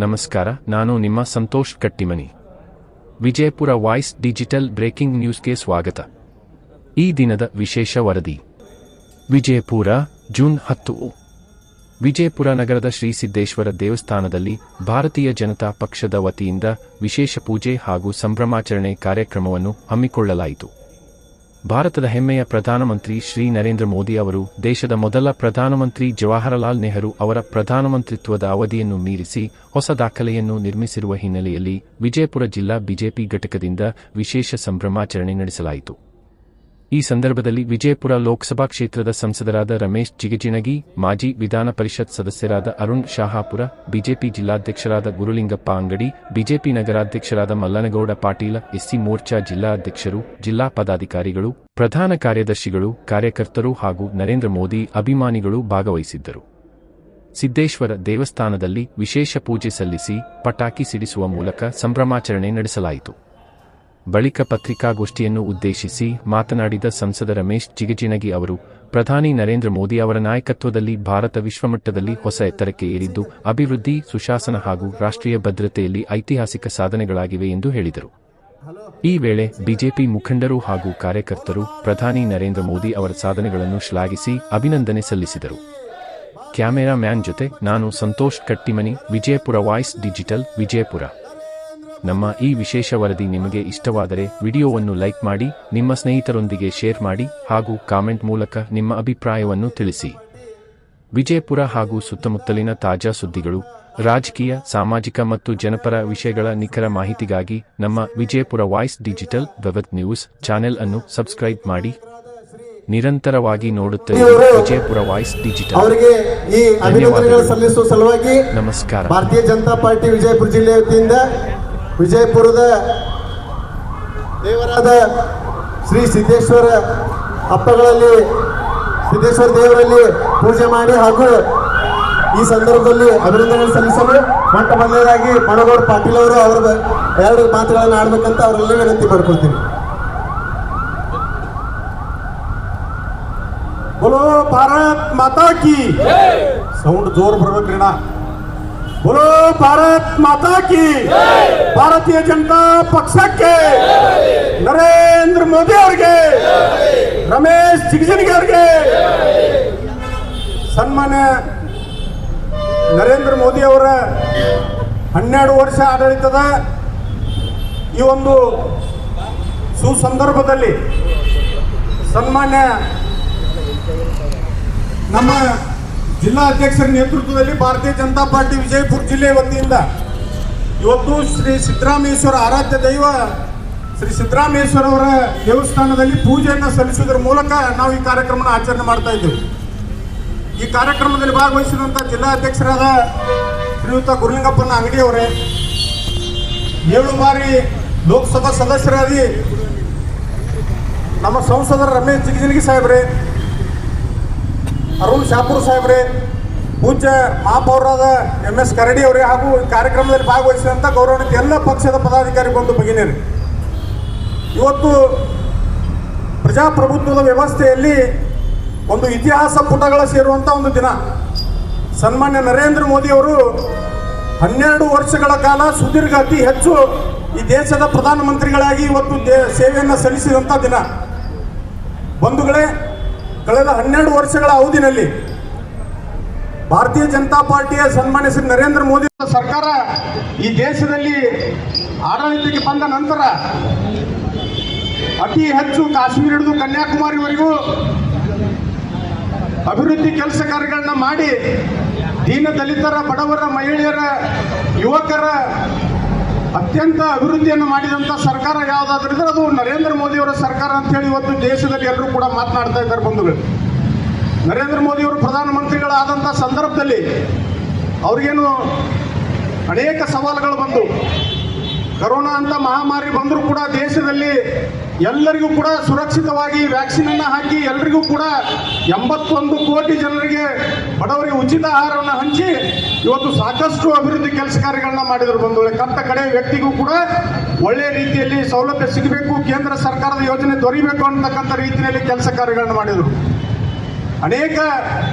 ನಮಸ್ಕಾರ, ನಾನು ನಿಮ್ಮ Santosh Kattimani. Vijayapura voice digital breaking ನ್ಯೂಸ್ಗೆ ಸ್ವಾಗತ. ಈ ದಿನದ ವಿಶೇಷ ವರದಿ. ವಿಜಯಪುರ, ಜೂನ್ 10. ವಿಜಯಪುರ ನಗರದ ಶ್ರೀ ಸಿದ್ದೇಶ್ವರ ದೇವಸ್ಥಾನದಲ್ಲಿ ಭಾರತೀಯ ಜನತಾ ಪಕ್ಷದ ವತಿಯಿಂದ ವಿಶೇಷ ಪೂಜೆ ಹಾಗೂ ಸಂಭ್ರಮಾಚರಣೆ ಕಾರ್ಯಕ್ರಮವನ್ನು ಹಮ್ಮಿಕೊಳ್ಳಲಾಯಿತು. ಭಾರತದ ಹೆಮ್ಮೆಯ ಪ್ರಧಾನಮಂತ್ರಿ ಶ್ರೀ ನರೇಂದ್ರ ಮೋದಿ ಅವರು ದೇಶದ ಮೊದಲ ಪ್ರಧಾನಮಂತ್ರಿ ಜವಾಹರಲಾಲ್ ನೆಹರು ಅವರ ಪ್ರಧಾನಮಂತ್ರಿತ್ವದ ಅವಧಿಯನ್ನು ಮೀರಿಸಿ ಹೊಸ ದಾಖಲೆಯನ್ನು ನಿರ್ಮಿಸಿರುವ ಹಿನ್ನೆಲೆಯಲ್ಲಿ ವಿಜಯಪುರ ಜಿಲ್ಲಾ ಬಿಜೆಪಿ ಘಟಕದಿಂದ ವಿಶೇಷ ಸಂಭ್ರಮಾಚರಣೆ ನಡೆಸಲಾಯಿತು. ಈ ಸಂದರ್ಭದಲ್ಲಿ ವಿಜಯಪುರ ಲೋಕಸಭಾ ಕ್ಷೇತ್ರದ ಸಂಸದರಾದ ರಮೇಶ್ ಜಿಗಜಿಣಗಿ, ಮಾಜಿ ವಿಧಾನ ಪರಿಷತ್ ಸದಸ್ಯರಾದ ಅರುಣ್ ಶಹಾಪುರ, ಬಿಜೆಪಿ ಜಿಲ್ಲಾಧ್ಯಕ್ಷರಾದ ಗುರುಲಿಂಗಪ್ಪ ಅಂಗಡಿ, ಬಿಜೆಪಿ ನಗರಾಧ್ಯಕ್ಷರಾದ ಮಲ್ಲನಗೌಡ ಪಾಟೀಲ, ಎಸ್ಸಿ ಮೋರ್ಚಾ ಜಿಲ್ಲಾ ಅಧ್ಯಕ್ಷರು, ಜಿಲ್ಲಾ ಪದಾಧಿಕಾರಿಗಳು, ಪ್ರಧಾನ ಕಾರ್ಯದರ್ಶಿಗಳು, ಕಾರ್ಯಕರ್ತರು ಹಾಗೂ ನರೇಂದ್ರ ಮೋದಿ ಅಭಿಮಾನಿಗಳು ಭಾಗವಹಿಸಿದ್ದರು. ಸಿದ್ದೇಶ್ವರ ದೇವಸ್ಥಾನದಲ್ಲಿ ವಿಶೇಷ ಪೂಜೆ ಸಲ್ಲಿಸಿ ಪಟಾಕಿ ಸಿಡಿಸುವ ಮೂಲಕ ಸಂಭ್ರಮಾಚರಣೆ ನಡೆಸಲಾಯಿತು. ಬಳಿಕ ಪತ್ರಿಕಾಗೋಷ್ಠಿಯನ್ನು ಉದ್ದೇಶಿಸಿ ಮಾತನಾಡಿದ ಸಂಸದ ರಮೇಶ್ ಜಿಗಜಿಣಗಿ ಅವರು, ಪ್ರಧಾನಿ ನರೇಂದ್ರ ಮೋದಿ ಅವರ ನಾಯಕತ್ವದಲ್ಲಿ ಭಾರತ ವಿಶ್ವಮಟ್ಟದಲ್ಲಿ ಹೊಸ ಎತ್ತರಕ್ಕೆ ಏರಿದ್ದು ಅಭಿವೃದ್ಧಿ, ಸುಶಾಸನ ಹಾಗೂ ರಾಷ್ಟ್ರೀಯ ಭದ್ರತೆಯಲ್ಲಿ ಐತಿಹಾಸಿಕ ಸಾಧನೆಗಳಾಗಿವೆ ಎಂದು ಹೇಳಿದರು. ಈ ವೇಳೆ ಬಿಜೆಪಿ ಮುಖಂಡರು ಹಾಗೂ ಕಾರ್ಯಕರ್ತರು ಪ್ರಧಾನಿ ನರೇಂದ್ರ ಮೋದಿ ಅವರ ಸಾಧನೆಗಳನ್ನು ಶ್ಲಾಘಿಸಿ ಅಭಿನಂದನೆ ಸಲ್ಲಿಸಿದರು. ಕ್ಯಾಮೆರಾ ಮ್ಯಾನ್ ಜೊತೆ ನಾನು ಸಂತೋಷ್ ಕಟ್ಟಿಮನಿ, ವಿಜಯಪುರ ವಾಯ್ಸ್ ಡಿಜಿಟಲ್, ವಿಜಯಪುರ. ನಮ್ಮ ಈ ವಿಶೇಷ ವರದಿ ನಿಮಗೆ ಇಷ್ಟವಾದರೆ ವಿಡಿಯೋವನ್ನು ಲೈಕ್ ಮಾಡಿ, ನಿಮ್ಮ ಸ್ನೇಹಿತರೊಂದಿಗೆ ಶೇರ್ ಮಾಡಿ ಹಾಗೂ ಕಾಮೆಂಟ್ ಮೂಲಕ ನಿಮ್ಮ ಅಭಿಪ್ರಾಯವನ್ನು ತಿಳಿಸಿ. ವಿಜಯಪುರ ಹಾಗೂ ಸುತ್ತಮುತ್ತಲಿನ ತಾಜಾ ಸುದ್ದಿಗಳು, ರಾಜಕೀಯ, ಸಾಮಾಜಿಕ ಮತ್ತು ಜನಪರ ವಿಷಯಗಳ ನಿಖರ ಮಾಹಿತಿಗಾಗಿ ನಮ್ಮ Vijayapura voice digital web news channel ಅನ್ನು ಸಬ್ಸ್ಕ್ರೈಬ್ ಮಾಡಿ. ನಿರಂತರವಾಗಿ ನೋಡುತ್ತೇವೆ ವಿಜಯಪುರ ವಾಯ್ಸ್ ಡಿಜಿಟಲ್. ಅವರಿಗೆ ಈ ಅಭಿನಂದನೆಗಳು ಸಲ್ಲಿಸುವ ಸಲುವಾಗಿ ನಮಸ್ಕಾರ. ಭಾರತೀಯ ಜನತಾ ಪಾರ್ಟಿ ವಿಜಯಪುರ ಜಿಲ್ಲೆ ವತಿಯಿಂದ ವಿಜಯಪುರದ ದೇವರಾದ ಶ್ರೀ ಸಿದ್ದೇಶ್ವರ ಹಬ್ಬಗಳಲ್ಲಿ ಸಿದ್ದೇಶ್ವರ ದೇವರಲ್ಲಿ ಪೂಜೆ ಮಾಡಿ ಹಾಗೂ ಈ ಸಂದರ್ಭದಲ್ಲಿ ಅಭಿನಂದನೆ ಸಲ್ಲಿಸಲು ಮೊಟ್ಟ ಮೊದಲನೇದಾಗಿ ಮನೋಗೌಡ ಪಾಟೀಲ್ ಅವರು ಅವರ 2 ಮಾತುಗಳನ್ನು ಆಡಬೇಕಂತ ಅವರೆಲ್ಲ ವಿನಂತಿ ಮಾಡ್ಕೊಳ್ತೀನಿ. बोलो भारत माता की साउंड जोर बरबेक्री ना. बोलो भारत माता की, ಭಾರತೀಯ ಜನತಾ ಪಕ್ಷಕ್ಕೆ, ನರೇಂದ್ರ ಮೋದಿ ಅವರಿಗೆ, ರಮೇಶ್ ಜಿಗಜಿಣಗಿ ಅವರಿಗೆ, ಸನ್ಮಾನ್ಯ ನರೇಂದ್ರ ಮೋದಿ ಅವರ 12 ವರ್ಷ ಆಡಳಿತದ ಈ ಒಂದು ಸುಸಂದರ್ಭದಲ್ಲಿ ಸನ್ಮಾನ್ಯ ನಮ್ಮ ಜಿಲ್ಲಾ ಅಧ್ಯಕ್ಷರ ನೇತೃತ್ವದಲ್ಲಿ ಭಾರತೀಯ ಜನತಾ ಪಾರ್ಟಿ ವಿಜಯಪುರ ಜಿಲ್ಲೆ ವತಿಯಿಂದ ಇವತ್ತು ಶ್ರೀ ಸಿದ್ದರಾಮೇಶ್ವರ ಆರಾಧ್ಯ ದೈವ ಶ್ರೀ ಸಿದ್ದರಾಮೇಶ್ವರ ಅವರ ದೇವಸ್ಥಾನದಲ್ಲಿ ಪೂಜೆಯನ್ನು ಸಲ್ಲಿಸುವುದರ ಮೂಲಕ ನಾವು ಈ ಕಾರ್ಯಕ್ರಮನ ಆಚರಣೆ ಮಾಡ್ತಾ ಇದ್ದೇವೆ. ಈ ಕಾರ್ಯಕ್ರಮದಲ್ಲಿ ಭಾಗವಹಿಸಿದಂಥ ಜಿಲ್ಲಾ ಅಧ್ಯಕ್ಷರಾದ ಶ್ರೀಯುತ ಗುರುಲಿಂಗಪ್ಪನ ಅಂಗಡಿ ಅವರೇ, 7 ಬಾರಿ ಲೋಕಸಭಾ ಸದಸ್ಯರಾಗಿ ನಮ್ಮ ಸಂಸದರ ರಮೇಶ್ ಜಿಗಜಿಣಗಿ ಸಾಹೇಬ್ರೆ, ಅರುಣ್ ಶಾಪುರ್ ಸಾಹೇಬ್ರೆ, ಪೂಜ್ಯ ಮಹಾಪೌರರಾದ MS ಕರಡಿ ಅವರೇ ಹಾಗೂ ಕಾರ್ಯಕ್ರಮದಲ್ಲಿ ಭಾಗವಹಿಸಿದಂಥ ಗೌರವಾನ್ವಿತ ಎಲ್ಲ ಪಕ್ಷದ ಪದಾಧಿಕಾರಿ ಬಂಧು ಭಗಿನಿಯರು, ಇವತ್ತು ಪ್ರಜಾಪ್ರಭುತ್ವದ ವ್ಯವಸ್ಥೆಯಲ್ಲಿ ಒಂದು ಇತಿಹಾಸ ಪುಟಗಳ ಸೇರುವಂಥ ಒಂದು ದಿನ. ಸನ್ಮಾನ್ಯ ನರೇಂದ್ರ ಮೋದಿ ಅವರು 12 ವರ್ಷಗಳ ಕಾಲ ಸುದೀರ್ಘ ಅತಿ ಹೆಚ್ಚು ಈ ದೇಶದ ಪ್ರಧಾನಮಂತ್ರಿಗಳಾಗಿ ಇವತ್ತು ಸೇವೆಯನ್ನು ಸಲ್ಲಿಸಿದಂಥ ದಿನ. ಬಂಧುಗಳೇ, ಕಳೆದ 12 ವರ್ಷಗಳ ಅವಧಿನಲ್ಲಿ ಭಾರತೀಯ ಜನತಾ ಪಾರ್ಟಿಯ ಸನ್ಮಾನ್ಯ ಶ್ರೀ ನರೇಂದ್ರ ಮೋದಿ ಸರ್ಕಾರ ಈ ದೇಶದಲ್ಲಿ ಆಡಳಿತಕ್ಕೆ ಬಂದ ನಂತರ ಅತಿ ಹೆಚ್ಚು ಕಾಶ್ಮೀರ ಹಿಡಿದು ಕನ್ಯಾಕುಮಾರಿವರೆಗೂ ಅಭಿವೃದ್ಧಿ ಕೆಲಸ ಕಾರ್ಯಗಳನ್ನ ಮಾಡಿ ದೀನ ದಲಿತರ, ಬಡವರ, ಮಹಿಳೆಯರ, ಯುವಕರ ಅತ್ಯಂತ ಅಭಿವೃದ್ಧಿಯನ್ನು ಮಾಡಿದಂಥ ಸರ್ಕಾರ ಯಾವುದಾದ್ರೂ ಅದು ನರೇಂದ್ರ ಮೋದಿಯವರ ಸರ್ಕಾರ ಅಂತೇಳಿ ಇವತ್ತು ದೇಶದಲ್ಲಿ ಎಲ್ಲರೂ ಕೂಡ ಮಾತನಾಡ್ತಾ ಇದ್ದಾರೆ. ಬಂಧುಗಳು, ನರೇಂದ್ರ ಮೋದಿಯವರು ಪ್ರಧಾನಮಂತ್ರಿಗಳಾದಂಥ ಸಂದರ್ಭದಲ್ಲಿ ಅವ್ರಿಗೇನು ಅನೇಕ ಸವಾಲುಗಳು ಬಂದು, ಕರೋನಾ ಅಂತ ಮಹಾಮಾರಿ ಬಂದರೂ ಕೂಡ ದೇಶದಲ್ಲಿ ಎಲ್ಲರಿಗೂ ಕೂಡ ಸುರಕ್ಷಿತವಾಗಿ ವ್ಯಾಕ್ಸಿನನ್ನು ಹಾಕಿ ಎಲ್ಲರಿಗೂ ಕೂಡ 81 ಕೋಟಿ ಜನರಿಗೆ ಬಡವರಿಗೆ ಉಚಿತ ಆಹಾರವನ್ನು ಹಂಚಿ ಇವತ್ತು ಸಾಕಷ್ಟು ಅಭಿವೃದ್ಧಿ ಕೆಲಸ ಕಾರ್ಯಗಳನ್ನ ಮಾಡಿದ್ರು. ಬಂಧುಗಳೇ, ಕಟ್ಟ ಕಡೆ ವ್ಯಕ್ತಿಗೂ ಕೂಡ ಒಳ್ಳೆಯ ರೀತಿಯಲ್ಲಿ ಸೌಲಭ್ಯ ಸಿಗಬೇಕು, ಕೇಂದ್ರ ಸರ್ಕಾರದ ಯೋಜನೆ ದೊರೆಯಬೇಕು ಅಂತಕ್ಕಂಥ ರೀತಿಯಲ್ಲಿ ಕೆಲಸ ಕಾರ್ಯಗಳನ್ನ ಮಾಡಿದರು. ಅನೇಕ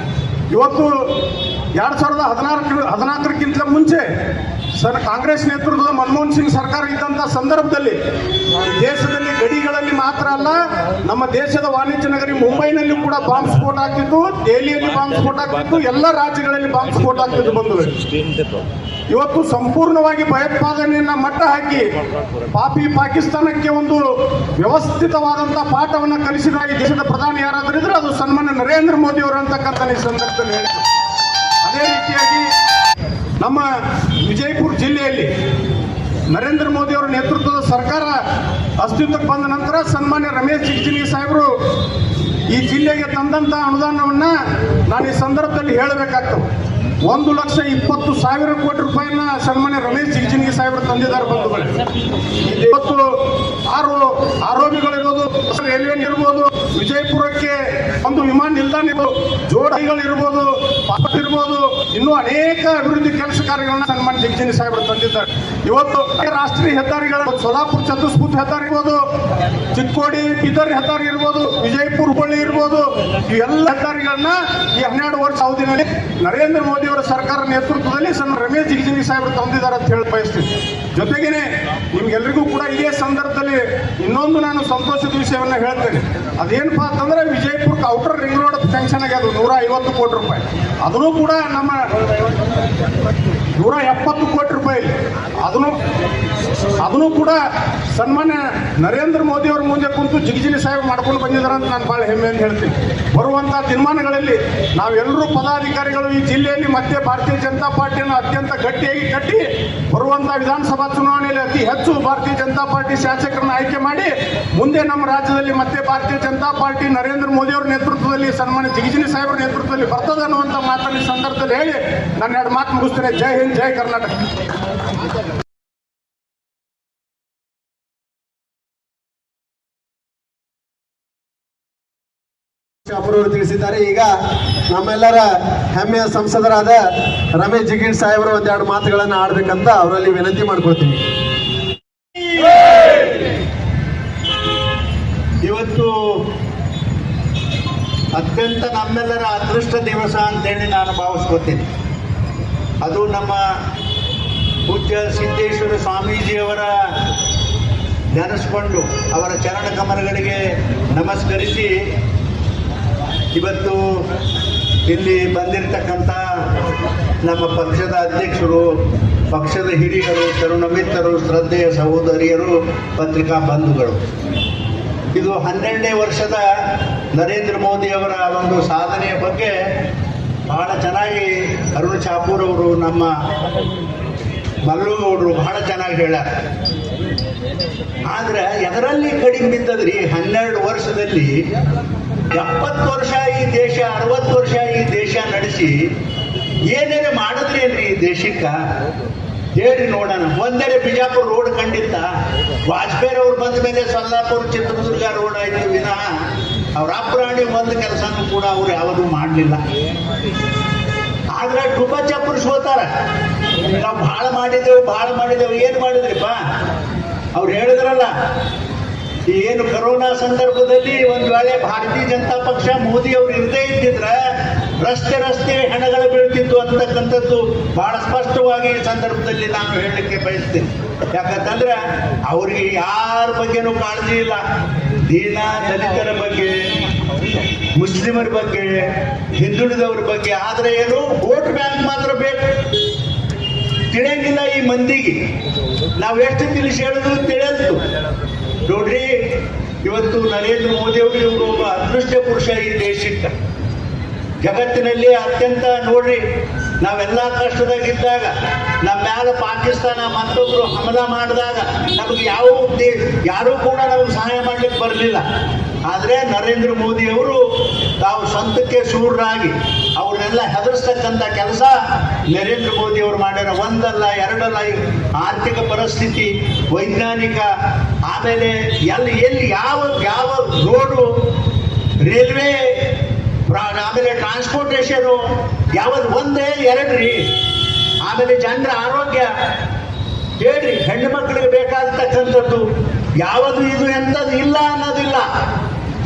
ಇವತ್ತು 2014ಕ್ಕಿಂತ ಮುಂಚೆ ಕಾಂಗ್ರೆಸ್ ನೇತೃತ್ವದ ಮನಮೋಹನ್ ಸಿಂಗ್ ಸರ್ಕಾರ ಇದ್ದಂಥ ಸಂದರ್ಭದಲ್ಲಿ ದೇಶದಲ್ಲಿ ಗಡಿಗಳಲ್ಲಿ ಮಾತ್ರ ಅಲ್ಲ, ನಮ್ಮ ದೇಶದ ವಾಣಿಜ್ಯ ನಗರಿ ಮುಂಬೈನಲ್ಲಿ ಕೂಡ ಬಾಂಬ್ ಸ್ಫೋಟ ಆಗ್ತಿತ್ತು, ದೆಹಲಿಯಲ್ಲಿ ಬಾಂಬ್ ಸ್ಫೋಟ ಆಗ್ತಿತ್ತು, ಎಲ್ಲ ರಾಜ್ಯಗಳಲ್ಲಿ ಬಾಂಬ್ ಸ್ಫೋಟ ಆಗ್ತಿತ್ತು ಬಂಧುಗಳು. ಇವತ್ತು ಸಂಪೂರ್ಣವಾಗಿ ಭಯೋತ್ಪಾದನೆಯನ್ನ ಮಟ್ಟ ಹಾಕಿ ಪಾಕಿಸ್ತಾನಕ್ಕೆ ಒಂದು ವ್ಯವಸ್ಥಿತವಾದಂಥ ಪಾಠವನ್ನು ಕಲಿಸಿದ ಈ ದೇಶದ ಪ್ರಧಾನಿ ಯಾರಾದರೂ ಇದ್ರೆ ಅದು ಸನ್ಮಾನ್ಯ ನರೇಂದ್ರ ಮೋದಿ ಅವರು ಅಂತಕ್ಕಂಥ ಈ ಸಂದರ್ಭದಲ್ಲಿ ಹೇಳ್ತಾರೆ. ಅದೇ ರೀತಿಯಾಗಿ ನಮ್ಮ ವಿಜಯಪುರ ಜಿಲ್ಲೆಯಲ್ಲಿ ನರೇಂದ್ರ ಮೋದಿ ಅವರ ನೇತೃತ್ವದ ಸರ್ಕಾರ ಅಸ್ತಿತ್ವಕ್ಕೆ ಬಂದ ನಂತರ ಸನ್ಮಾನ್ಯ ರಮೇಶ್ ಜಿಗಜಿಣಗಿ ಸಾಹೇಬರು ಈ ಜಿಲ್ಲೆಗೆ ತಂದಂಥ ಅನುದಾನವನ್ನು ನಾನು ಈ ಸಂದರ್ಭದಲ್ಲಿ ಹೇಳಬೇಕಾಗ್ತದೆ. 1,20,000 ಕೋಟಿ ರೂಪಾಯಿನ ಸನ್ಮಾನ್ಯ ರಮೇಶ್ ಜಿಗಜಿಣಗಿ ಸಾಹೇಬರು ತಂದಿದ್ದಾರೆ ಬಂಧುಗಳೇ. ಇವತ್ತು 6 ಆರೋಪಿಗಳಿರ್ಬೋದು, ರೈಲ್ವೆ ಇರ್ಬೋದು, ವಿಜಯಪುರಕ್ಕೆ ಒಂದು ವಿಮಾನ ನಿಲ್ದಾಣ ಇರ್ಬೋದು, ಜೋಡಗಳಿರ್ಬೋದು, ಪಾಟ್ ಇರ್ಬೋದು, ಇನ್ನೂ ಅನೇಕ ಅಭಿವೃದ್ಧಿ ಕೆಲಸ ಕಾರ್ಯಗಳನ್ನ ಸನ್ಮಾನ್ಯ ಜಿಗಜಿಣಗಿ ಸಾಹೇಬರು ತಂದಿದ್ದಾರೆ. ಇವತ್ತು ರಾಷ್ಟ್ರೀಯ ಹೆದ್ದಾರಿಗಳ ಸೋಲಾಪುರ ಚತುಷ್ಪಥ ಹೆದ್ದಾರಿ ಇರ್ಬೋದು, ಚಿಕ್ಕೋಡಿ ಬೀದರ್ ಹೆದ್ದಾರಿ ಇರ್ಬೋದು, ವಿಜಯಪುರ ಹುಬ್ಬಳ್ಳಿ ಇರ್ಬೋದು, ಈ ಎಲ್ಲ ಹೆದ್ದಾರಿಗಳನ್ನ ಈ 12 ವರ್ಷ ಅವಧಿಯಲ್ಲಿ ನರೇಂದ್ರ ಮೋದಿ ಅವರ ಸರ್ಕಾರ ನೇತೃತ್ವದಲ್ಲಿ ರಮೇಶ್ ಜಿಗಜಿಣಗಿ ಸಾಹೇಬರು ತಂದಿದ್ದಾರೆ ಅಂತ ಹೇಳಿ ಬಯಸ್ತೀನಿ. ಜೊತೆಗೇನೆ ನಿಮ್ಗೆಲ್ರಿಗೂ ಕೂಡ ಇದೇ ಸಂದರ್ಭದಲ್ಲಿ ಇನ್ನೊಂದು ನಾನು ಸಂತೋಷದ ವಿಷಯವನ್ನ ಹೇಳ್ತೇನೆ. ಅದೇನಪ್ಪಾ ಅಂತಂದ್ರೆ ವಿಜಯಪುರಕ್ಕೆ ಔಟರ್ ರಿಂಗ್ ರೋಡ್ ಸ್ಯಾಂಕ್ಷನ್ ಆಗ್ಯದು 150 ಕೋಟಿ ರೂಪಾಯಿ. ಅದನ್ನು ಕೂಡ ನಮ್ಮ 170 ಕೋಟಿ ರೂಪಾಯಿ ಅದನ್ನು ಕೂಡ ಸನ್ಮಾನ್ಯ ನರೇಂದ್ರ ಮೋದಿ ಅವರ ಮುಂದೆ ಕುಂತು ಜಿಗಜಿಣಗಿ ಸಾಹೇಬ್ ಮಾಡ್ಕೊಂಡು ಬಂದಿದ್ದಾರೆ ಅಂತ ನಾನು ಭಾಳ ಹೆಮ್ಮೆಯಿಂದ ಹೇಳ್ತೀನಿ. ಬರುವಂತಹ ದಿನಮಾನಗಳಲ್ಲಿ ನಾವೆಲ್ಲರೂ ಪದಾಧಿಕಾರಿಗಳು ಈ ಜಿಲ್ಲೆಯಲ್ಲಿ ಮತ್ತೆ ಭಾರತೀಯ ಜನತಾ ಪಾರ್ಟಿಯನ್ನು ಅತ್ಯಂತ ಗಟ್ಟಿಯಾಗಿ ಕಟ್ಟಿ ಬರುವಂತಹ ವಿಧಾನಸಭಾ ಚುನಾವಣೆಯಲ್ಲಿ ಅತಿ ಹೆಚ್ಚು ಭಾರತೀಯ ಜನತಾ ಪಾರ್ಟಿ ಶಾಸಕರನ್ನ ಆಯ್ಕೆ ಮಾಡಿ ಮುಂದೆ ನಮ್ಮ ರಾಜ್ಯದಲ್ಲಿ ಮತ್ತೆ ಭಾರತೀಯ ಜನತಾ ಪಾರ್ಟಿ ನರೇಂದ್ರ ಮೋದಿ ಅವರ ನೇತೃತ್ವದಲ್ಲಿ ಸನ್ಮಾನ್ಯ ಜಿಗಜಿಣಗಿ ಸಾಹೇಬರ ನೇತೃತ್ವದಲ್ಲಿ ಬರ್ತದೆ ಅನ್ನುವಂಥ ಮಾತನ್ನು ಈ ಸಂದರ್ಭದಲ್ಲಿ ಹೇಳಿ ನಾನು 2 ಮಾತು ಮುಗಿಸ್ತೇನೆ. ಜೈ ಹಿಂದ್, ಜೈ ಕರ್ನಾಟಕ. ಅವರು ತಿಳಿಸಿದ್ದಾರೆ. ಈಗ ನಮ್ಮೆಲ್ಲರ ಹೆಮ್ಮೆಯ ಸಂಸದರಾದ ರಮೇಶ್ ಜಿಗಜಿಣಗಿ ಸಾಹೇಬರು 1-2 ಮಾತುಗಳನ್ನು ಆಡ್ಬೇಕಂತ ಅವರಲ್ಲಿ ವಿನಂತಿ ಮಾಡ್ಕೊಳ್ತೀನಿ. ಇವತ್ತು ಅತ್ಯಂತ ನಮ್ಮೆಲ್ಲರ ಅದೃಷ್ಟ ದಿವಸ ಅಂತೇಳಿ ನಾನು ಭಾವಿಸ್ಕೊತೀನಿ. ಅದು ನಮ್ಮ ಪೂಜ್ಯ ಸಿದ್ದೇಶ್ವರ ಸ್ವಾಮೀಜಿಯವರ ನೆನೆಸ್ಕೊಂಡು ಅವರ ಚರಣ ಕಮಲಗಳಿಗೆ ನಮಸ್ಕರಿಸಿ ಇವತ್ತು ಇಲ್ಲಿ ಬಂದಿರತಕ್ಕಂಥ ನಮ್ಮ ಪಕ್ಷದ ಅಧ್ಯಕ್ಷರು, ಪಕ್ಷದ ಹಿರಿಯರು, ತರುಣ ಮಿತ್ರರು, ಶ್ರದ್ಧೆಯ ಸಹೋದರಿಯರು, ಪತ್ರಿಕಾ ಬಂಧುಗಳು, ಇದು 12ನೇ ವರ್ಷದ ನರೇಂದ್ರ ಮೋದಿ ಅವರ ಒಂದು ಸಾಧನೆಯ ಬಗ್ಗೆ ಬಹಳ ಚೆನ್ನಾಗಿ ಅರುಣ್ ಚಾಪೂರ್ ಅವರು, ನಮ್ಮ ಮಲ್ಲುಗೌಡರು ಬಹಳ ಚೆನ್ನಾಗಿ ಹೇಳ್ಯಾರ. ಆದರೆ ಎದರಲ್ಲಿ ಕಡಿಮೆ ಬಿದ್ದದ್ರಿ 12 ವರ್ಷದಲ್ಲಿ 70 ವರ್ಷ ಈ ದೇಶ, 60 ವರ್ಷ ಈ ದೇಶ ನಡೆಸಿ ಏನೇನು ಮಾಡಿದ್ರೇನ್ರಿ ಈ ದೇಶಕ್ಕೆ ಹೇಳ್ರಿ ನೋಡೋಣ. ಒಂದೆಡೆ ಬಿಜಾಪುರ ರೋಡ್ ಖಂಡಿತ ವಾಜಪೇಯಿ ಅವ್ರು ಬಂದ ಮೇಲೆ ಸೊಲ್ಲಾಪುರ ಚಿತ್ರದುರ್ಗ ರೋಡ್ ಆಯ್ತು ವಿನಃ ಅವ್ರ ಅಪ್ರಾಣಿ ಒಂದು ಕೆಲಸನೂ ಕೂಡ ಅವ್ರು ಯಾವುದೂ ಮಾಡಲಿಲ್ಲ. ಆದ್ರೆ ಡುಬ್ಬ ಚಪ್ಪರಿಸ್ಕೋತಾರ, ನಾವು ಭಾಳ ಮಾಡಿದೆವು ಏನು ಮಾಡಿದ್ರಿಪ್ಪ? ಅವ್ರು ಹೇಳಿದ್ರಲ್ಲ, ಏನು ಕರೋನಾ ಸಂದರ್ಭದಲ್ಲಿ ಒಂದು ವೇಳೆ ಭಾರತೀಯ ಜನತಾ ಪಕ್ಷ ಮೋದಿ ಅವರು ಇರದೇ ಇದ್ದಿದ್ರೆ ರಸ್ತೆ ಹೆಣಗಳು ಬೀಳ್ತಿತ್ತು ಅಂತಕ್ಕಂಥದ್ದು ಬಹಳ ಸ್ಪಷ್ಟವಾಗಿ ಈ ಸಂದರ್ಭದಲ್ಲಿ ನಾನು ಹೇಳಲಿಕ್ಕೆ ಬಯಸ್ತೀನಿ. ಯಾಕಂತಂದ್ರೆ ಅವ್ರಿಗೆ ಯಾರ ಬಗ್ಗೆನೂ ಕಾಳಜಿ ಇಲ್ಲ. ದೀನ ದಲಿತರ ಬಗ್ಗೆ, ಮುಸ್ಲಿಮರ ಬಗ್ಗೆ, ಹಿಂದುಳಿದವ್ರ ಬಗ್ಗೆ. ಆದರೆ ಏನು ವೋಟ್ ಬ್ಯಾಂಕ್ ಮಾತ್ರ ಬೇಕು, ತಿಳಿಯಂಗಿಲ್ಲ ಈ ಮಂದಿಗೆ. ನಾವು ಎಷ್ಟು ತಿಳಿಸಿ ಹೇಳೋದು ತಿಳಿಯಲ್ತು. ನೋಡ್ರಿ, ಇವತ್ತು ನರೇಂದ್ರ ಮೋದಿ ಅವರು ಇವರು ಒಬ್ಬ ಅದೃಷ್ಟ ಪುರುಷ ಈ ದೇಶಕ್ಕೆ. ಜಗತ್ತಿನಲ್ಲಿ ಅತ್ಯಂತ ನೋಡ್ರಿ, ನಾವೆಲ್ಲ ಕಷ್ಟದಾಗಿದ್ದಾಗ ನಮ್ಮ ಮ್ಯಾಲ ಪಾಕಿಸ್ತಾನ ಮತ್ತೊಬ್ರು ಹಮಲ ಮಾಡಿದಾಗ ನಮಗೆ ಯಾರೂ ಕೂಡ ನಮಗೆ ಸಹಾಯ ಮಾಡ್ಲಿಕ್ಕೆ ಬರಲಿಲ್ಲ. ಆದರೆ ನರೇಂದ್ರ ಮೋದಿ ಅವರು ತಾವು ಸ್ವಂತಕ್ಕೆ ಶೂರರಾಗಿ ಅವ್ರನ್ನೆಲ್ಲ ಹೆದರ್ಸ್ತಕ್ಕಂಥ ಕೆಲಸ ನರೇಂದ್ರ ಮೋದಿ ಅವರು ಮಾಡ್ಯಾರ. ಒಂದಲ್ಲ ಎರಡಲ್ಲ, ಆರ್ಥಿಕ ಪರಿಸ್ಥಿತಿ, ವೈಜ್ಞಾನಿಕ, ಆಮೇಲೆ ಎಲ್ಲಿ ಯಾವ ರೋಡು, ರೈಲ್ವೆ, ಆಮೇಲೆ ಟ್ರಾನ್ಸ್ಪೋರ್ಟೇಷನು ಯಾವುದು ಒಂದೇ ಎರಡ್ರಿ. ಆಮೇಲೆ ಜನರ ಆರೋಗ್ಯ ಹೇಳ್ರಿ, ಹೆಣ್ಣು ಮಕ್ಕಳಿಗೆ ಬೇಕಾಗತಕ್ಕಂಥದ್ದು ಯಾವುದು ಇದು ಎಂಥದ್ದು ಇಲ್ಲ ಅನ್ನೋದಿಲ್ಲ.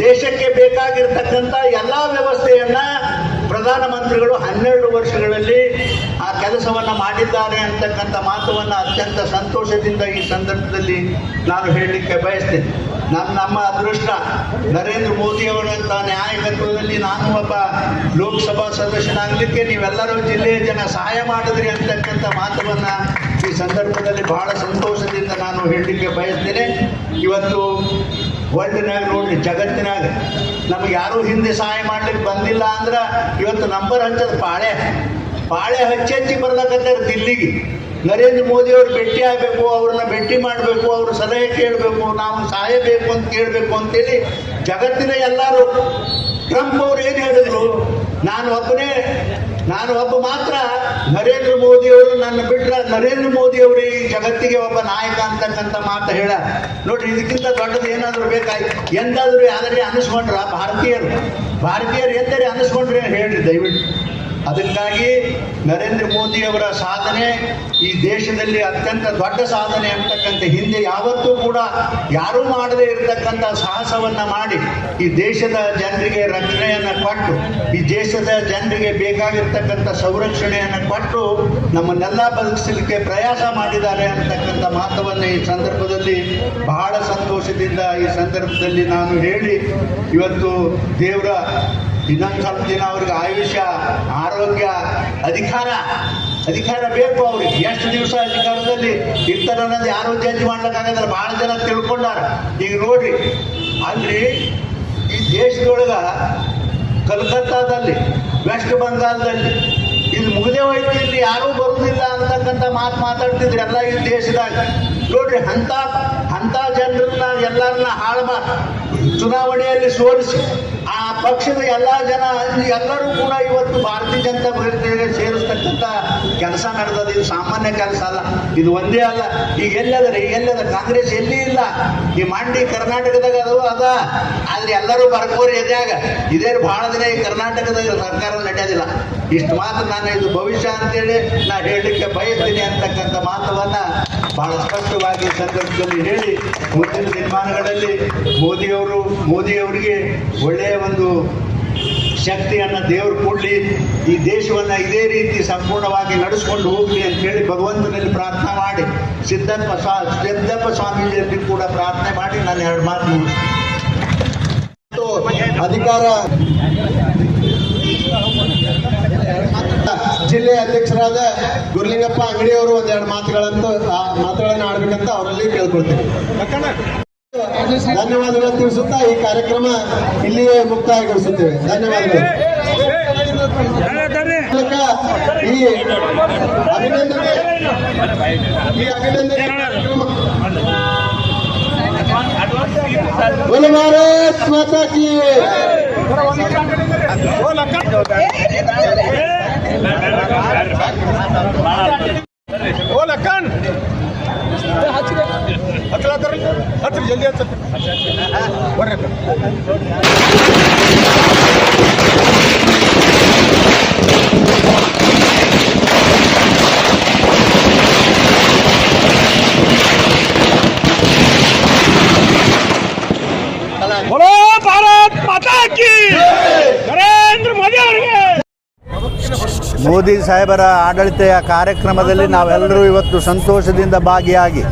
ದೇಶಕ್ಕೆ ಬೇಕಾಗಿರ್ತಕ್ಕಂಥ ಎಲ್ಲ ವ್ಯವಸ್ಥೆಯನ್ನ ಪ್ರಧಾನಮಂತ್ರಿಗಳು 12 ವರ್ಷಗಳಲ್ಲಿ ಆ ಕೆಲಸವನ್ನು ಮಾಡಿದ್ದಾರೆ ಅಂತಕ್ಕಂಥ ಮಾತವನ್ನು ಅತ್ಯಂತ ಸಂತೋಷದಿಂದ ಈ ಸಂದರ್ಭದಲ್ಲಿ ನಾನು ಹೇಳಲಿಕ್ಕೆ ಬಯಸ್ತೇನೆ. ನಮ್ಮ ಅದೃಷ್ಟ ನರೇಂದ್ರ ಮೋದಿಯವರಂಥ ನಾಯಕತ್ವದಲ್ಲಿ ನಾನು ಒಬ್ಬ ಲೋಕಸಭಾ ಸದಸ್ಯನಾಗಲಿಕ್ಕೆ ನೀವೆಲ್ಲರೂ ಜಿಲ್ಲೆಯ ಜನ ಸಹಾಯ ಮಾಡಿದ್ರಿ ಅಂತಕ್ಕಂಥ ಮಾತನ್ನು ಈ ಸಂದರ್ಭದಲ್ಲಿ ಬಹಳ ಸಂತೋಷದಿಂದ ನಾನು ಹೇಳಲಿಕ್ಕೆ ಬಯಸ್ತೇನೆ. ಇವತ್ತು ವರ್ಲ್ಡ್ನಾಗ ನೋಡ್ರಿ, ಜಗತ್ತಿನಾಗ ನಮಗೆ ಯಾರೂ ಹಿಂದೆ ಸಹಾಯ ಮಾಡ್ಲಿಕ್ಕೆ ಬಂದಿಲ್ಲ ಅಂದ್ರೆ ಇವತ್ತು ನಂಬರ್ ಹಚ್ಚೋದು ಪಾಳೆ ಹಚ್ಚಿ ಬರ್ಲಕತ್ತಾರೆ ದಿಲ್ಲಿಗೆ. ನರೇಂದ್ರ ಮೋದಿ ಅವರು ಭೇಟಿ ಆಗಬೇಕು, ಅವ್ರನ್ನ ಭೇಟಿ ಮಾಡಬೇಕು, ಅವ್ರ ಸಲಹೆ ಕೇಳಬೇಕು, ನಾವು ಸಹಾಯ ಬೇಕು ಅಂತ ಕೇಳಬೇಕು ಅಂತೇಳಿ ಜಗತ್ತಿನ ಎಲ್ಲರೂ. ಟ್ರಂಪ್ ಅವ್ರು ಏನು ಹೇಳಿದ್ರು, ನಾನು ಒಬ್ಬ ಮಾತ್ರ ನರೇಂದ್ರ ಮೋದಿಯವರು ನನ್ನ ಬಿಟ್ಟರೆ ನರೇಂದ್ರ ಮೋದಿಯವರು ಈ ಜಗತ್ತಿಗೆ ಒಬ್ಬ ನಾಯಕ ಅಂತಕ್ಕಂಥ ಮಾತು ಹೇಳ. ನೋಡ್ರಿ, ಇದಕ್ಕಿಂತ ದೊಡ್ಡದು ಏನಾದರೂ ಬೇಕಾಯ್ತು? ಎಂದಾದರೂ ಯಾವ್ದಾದ್ರೆ ಅನ್ನಿಸ್ಕೊಂಡ್ರ ಭಾರತೀಯರು ಎಂದರೆ ಅನ್ನಿಸ್ಕೊಂಡ್ರೆ ಹೇಳ್ರಿ ದಯವಿಟ್ಟು. ಅದಕ್ಕಾಗಿ ನರೇಂದ್ರ ಮೋದಿಯವರ ಸಾಧನೆ ಈ ದೇಶದಲ್ಲಿ ಅತ್ಯಂತ ದೊಡ್ಡ ಸಾಧನೆ ಅಂತಕ್ಕಂಥ, ಹಿಂದೆ ಯಾವತ್ತೂ ಕೂಡ ಯಾರೂ ಮಾಡದೇ ಇರತಕ್ಕಂಥ ಸಾಹಸವನ್ನು ಮಾಡಿ ಈ ದೇಶದ ಜನರಿಗೆ ರಕ್ಷಣೆಯನ್ನು ಕೊಟ್ಟು, ಈ ದೇಶದ ಜನರಿಗೆ ಬೇಕಾಗಿರ್ತಕ್ಕಂಥ ಸಂರಕ್ಷಣೆಯನ್ನು ಕೊಟ್ಟು ನಮ್ಮನ್ನೆಲ್ಲ ಬದುಕಿಸಲಿಕ್ಕೆ ಪ್ರಯಾಸ ಮಾಡಿದ್ದಾರೆ ಅಂತಕ್ಕಂಥ ಮಾತನ್ನು ಈ ಸಂದರ್ಭದಲ್ಲಿ ಬಹಳ ಸಂತೋಷದಿಂದ ಈ ಸಂದರ್ಭದಲ್ಲಿ ನಾನು ಹೇಳಿ, ಇವತ್ತು ದೇವರ ಇನ್ನೊಂದು ಸ್ವಲ್ಪ ದಿನ ಅವ್ರಿಗೆ ಆಯುಷ್ಯ, ಆರೋಗ್ಯ, ಅಧಿಕಾರ ಬೇಕು ಅವ್ರಿಗೆ. ಎಷ್ಟು ದಿವಸ ಅಧಿಕಾರದಲ್ಲಿ ಇರ್ತಾರೆ ಅನ್ನೋದು ಯಾರು ಜಡ್ಜ್ ಮಾಡ್ಲಿಕ್ಕಾಗಲ್ಲ. ಭಾಳ ಜನ ತಿಳ್ಕೊಂಡಾರ. ಈಗ ನೋಡ್ರಿ, ಅಲ್ರಿ ಈ ದೇಶದೊಳಗ ಕಲ್ಕತ್ತಾದಲ್ಲಿ, ವೆಸ್ಟ್ ಬಂಗಾಳದಲ್ಲಿ ಇದು ಮುಗದೆ ಹೋಯ್ತು, ಇಲ್ಲಿ ಯಾರೂ ಬರುವುದಿಲ್ಲ ಅಂತಕ್ಕಂಥ ಮಾತಾಡ್ತಿದ್ರು ಎಲ್ಲ ಈ ದೇಶದಾಗ. ನೋಡ್ರಿ, ಅಂಥ ಜನರನ್ನ ಎಲ್ಲರನ್ನ ಹಾಳು ಮಾಡಿ ಚುನಾವಣೆಯಲ್ಲಿ ಸೋಲಿಸಿ ಆ ಪಕ್ಷದ ಎಲ್ಲರೂ ಕೂಡ ಇವತ್ತು ಭಾರತೀಯ ಜನತಾ ಪಾರ್ಟಿಗೆ ಸೇರಿಸ್ತಕ್ಕಂಥ ಕೆಲಸ ನಡೆದದು. ಇದು ಸಾಮಾನ್ಯ ಕೆಲಸ ಅಲ್ಲ, ಇದು ಒಂದೇ ಅಲ್ಲ. ಈಗ ಎಲ್ಲದ ಕಾಂಗ್ರೆಸ್ ಎಲ್ಲಿ ಇಲ್ಲ. ಈ ಮಂಡಿ ಕರ್ನಾಟಕದಾಗ ಅದ, ಆದ್ರೆ ಎಲ್ಲರೂ ಬರ್ಕೋರಿ ಎದ್ಯಾಗ ಇದೇ ಬಹಳ ದಿನ ಈ ಕರ್ನಾಟಕದಾಗ ಸರ್ಕಾರ ನಡೆಯೋದಿಲ್ಲ. ಇಷ್ಟು ಮಾತ್ರ ನಾನು ಇದು ಭವಿಷ್ಯ ಅಂತೇಳಿ ನಾನು ಹೇಳಲಿಕ್ಕೆ ಬಯಸ್ತೀನಿ ಅಂತಕ್ಕಂಥ ಮಾತವನ್ನ ಬಹಳ ಸ್ಪಷ್ಟವಾಗಿ ಸಂದರ್ಭದಲ್ಲಿ ಹೇಳಿ, ಮುಂದಿನ ದಿನಮಾನಗಳಲ್ಲಿ ಮೋದಿಯವರಿಗೆ ಒಳ್ಳೆಯ ಒಂದು ಶಕ್ತಿಯನ್ನು ದೇವರು ಕೊಡಲಿ, ಈ ದೇಶವನ್ನು ಇದೇ ರೀತಿ ಸಂಪೂರ್ಣವಾಗಿ ನಡೆಸ್ಕೊಂಡು ಹೋಗಲಿ ಅಂತ ಹೇಳಿ ಭಗವಂತನಲ್ಲಿ ಪ್ರಾರ್ಥನೆ ಮಾಡಿ, ಸಿದ್ದಪ್ಪ ಸ್ವಾಮೀಜಿಯಲ್ಲಿ ಕೂಡ ಪ್ರಾರ್ಥನೆ ಮಾಡಿ ನಾನು 2 ಮಾತು ಮುಗಿಸ್ತೀನಿ. ಅಧಿಕಾರ ಜಿಲ್ಲೆ ಅಧ್ಯಕ್ಷರಾದ ಗುರುಲಿಂಗಪ್ಪ ಅಂಗಡಿಯವರು 2 ಮಾತುಗಳನ್ನು ಆಡ್ಬೇಕಂತ ಅವರಲ್ಲಿ ಕೇಳ್ಕೊಳ್ತೀನಿ. ಧನ್ಯವಾದಗಳು ತಿಳಿಸುತ್ತಾ ಈ ಕಾರ್ಯಕ್ರಮ ಇಲ್ಲಿಯೇ ಮುಕ್ತಾಯಗೊಳಿಸುತ್ತೇವೆ. ಧನ್ಯವಾದಗಳು. ಈ ಅಭಿನಂದನೆ बोलो भारत माता की। जल्दी बोलो भारत माता की, ನರೇಂದ್ರ ಮೋದಿ ಅವರಿಗೆ. ಮೋದಿ ಸಾಹೇಬರ ಆಡಳಿತ ಕಾರ್ಯಕ್ರಮದಲ್ಲಿ ನಾವೆಲ್ಲರೂ ಇವತ್ತು ಸಂತೋಷದಿಂದ ಭಾಗಿಯಾಗಿ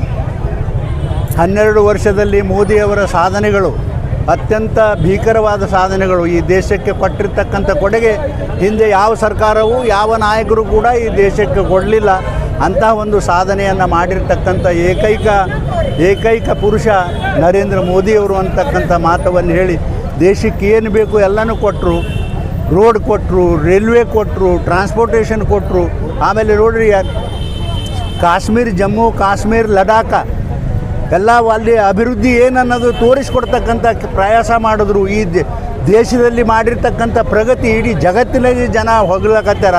12 ವರ್ಷದಲ್ಲಿ ಮೋದಿಯವರ ಸಾಧನೆಗಳು ಅತ್ಯಂತ ಭೀಕರವಾದ ಸಾಧನೆಗಳು, ಈ ದೇಶಕ್ಕೆ ಕೊಟ್ಟಿರ್ತಕ್ಕಂಥ ಕೊಡುಗೆ ಹಿಂದೆ ಯಾವ ಸರ್ಕಾರವೂ ಯಾವ ನಾಯಕರು ಕೂಡ ಈ ದೇಶಕ್ಕೆ ಕೊಡಲಿಲ್ಲ. ಅಂತಹ ಒಂದು ಸಾಧನೆಯನ್ನು ಮಾಡಿರ್ತಕ್ಕಂಥ ಏಕೈಕ ಪುರುಷ ನರೇಂದ್ರ ಮೋದಿಯವರು ಅಂತಕ್ಕಂಥ ಮಾತವನ್ನು ಹೇಳಿ, ದೇಶಕ್ಕೆ ಏನು ಬೇಕು ಎಲ್ಲನೂ ಕೊಟ್ಟರು. ರೋಡ್ ಕೊಟ್ಟರು, ರೈಲ್ವೆ ಕೊಟ್ಟರು, ಟ್ರಾನ್ಸ್ಪೋರ್ಟೇಷನ್ ಕೊಟ್ಟರು. ಆಮೇಲೆ ನೋಡ್ರಿ, ಜಮ್ಮು ಕಾಶ್ಮೀರ ಲಡಾಖ ಎಲ್ಲ ಅಲ್ಲಿ ಅಭಿವೃದ್ಧಿ ಏನನ್ನೋದು ತೋರಿಸ್ಕೊಡ್ತಕ್ಕಂಥ ಪ್ರಯಾಸ ಮಾಡಿದ್ರು. ಈ ದೇಶದಲ್ಲಿ ಮಾಡಿರ್ತಕ್ಕಂಥ ಪ್ರಗತಿ ಇಡೀ ಜಗತ್ತಿನಲ್ಲಿ ಜನ ಹೊಗಳಕತ್ತಾರ.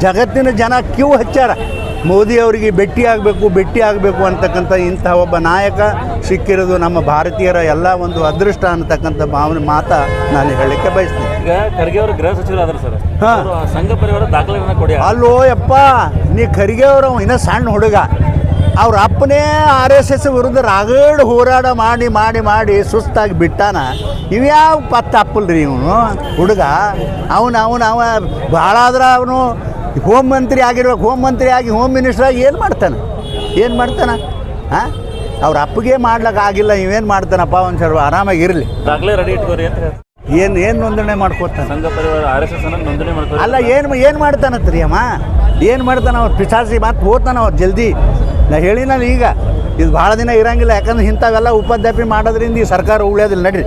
ಜಗತ್ತಿನ ಜನ ಕ್ಯೂ ಹಚ್ಚಾರ. ಮೋದಿಯವರಿಗೆ ಭೇಟಿ ಆಗಬೇಕು ಅಂತಕ್ಕಂಥ ಇಂಥ ಒಬ್ಬ ನಾಯಕ ಸಿಕ್ಕಿರೋದು ನಮ್ಮ ಭಾರತೀಯರ ಎಲ್ಲ ಒಂದು ಅದೃಷ್ಟ ಅನ್ನತಕ್ಕಂಥ ಮಾತು ನಾನು ಹೇಳಲಿಕ್ಕೆ ಬಯಸ್ತೀನಿ. ಈಗ ಖರ್ಗೆ ಅವರು ಗೃಹ ಸಚಿವರಾದ್ರು ಸರ್, ಸಂಘ ಪರಿವಾರ ದಾಖಲೆಗಳನ್ನ ಕೊಡಿ. ಅಲ್ಲೋ ಯಪ್ಪ, ನೀ ಖರ್ಗೆ ಅವರು ಇನ್ನೂ ಸಣ್ಣ ಹುಡುಗ, ಅವ್ರ ಅಪ್ಪನೇ RSS ವಿರುದ್ಧ ರಾಗಡ್ ಹೋರಾಟ ಮಾಡಿ ಸುಸ್ತಾಗಿ ಬಿಟ್ಟಾನ. ಇವ್ಯಾವ ತಪ್ಪಲ್ರಿ ಇವನು ಹುಡುಗ. ಅವನು ಭಾಳ ಆದ್ರೆ ಅವನು ಹೋಮ್ ಮಂತ್ರಿ ಆಗಿರ್ಬೇಕು, ಹೋಮ್ ಮಂತ್ರಿ ಆಗಿ ಹೋಮ್ ಮಿನಿಸ್ಟರ್ ಆಗಿ ಏನು ಮಾಡ್ತಾನೆ ಹಾಂ? ಅವ್ರ ಅಪ್ಪಗೆ ಮಾಡ್ಲಿಕ್ಕಾಗಿಲ್ಲ, ಇವೇನು ಮಾಡ್ತಾನಪ್ಪ ಒಂದು ಸ್ವಲ್ಪ ಆರಾಮಾಗಿರಲಿ. ದಾಖಲೆ ರೆಡಿ ಇಟ್ಕೋರಿ ಅಂತ ಹೇಳ್ತಾರೆ. ಏನು ನೋಂದಣಿ ಮಾಡ್ಕೋತಾನೆ? ಸಂಘ ಪರಿವಾರ RSS ಅನ್ನ ನೋಂದಣಿ ಮಾಡ್ತಾರೆ. ಅಲ್ಲ ಏನು ಮಾಡ್ತಾನತ್ರಿ ಅಮ್ಮ? ಏನು ಮಾಡ್ತಾನೆ ಅವ್ರು? ಪಿಸಾಸಿ ಮಾತು ಹೋಗ್ತಾನೆ ಅವ್ರು ಜಲ್ದಿ. ನಾ ಹೇಳಿನಲ್ಲ ಈಗ ಇದು ಭಾಳ ದಿನ ಇರಂಗಿಲ್ಲ, ಯಾಕಂದ್ರೆ ಇಂಥವೆಲ್ಲ ಉಪಾಧ್ಯಾಪಿ ಮಾಡೋದ್ರಿಂದ ಈ ಸರ್ಕಾರ ಉಳಿಯೋದಿಲ್ಲ. ನಡ್ರಿ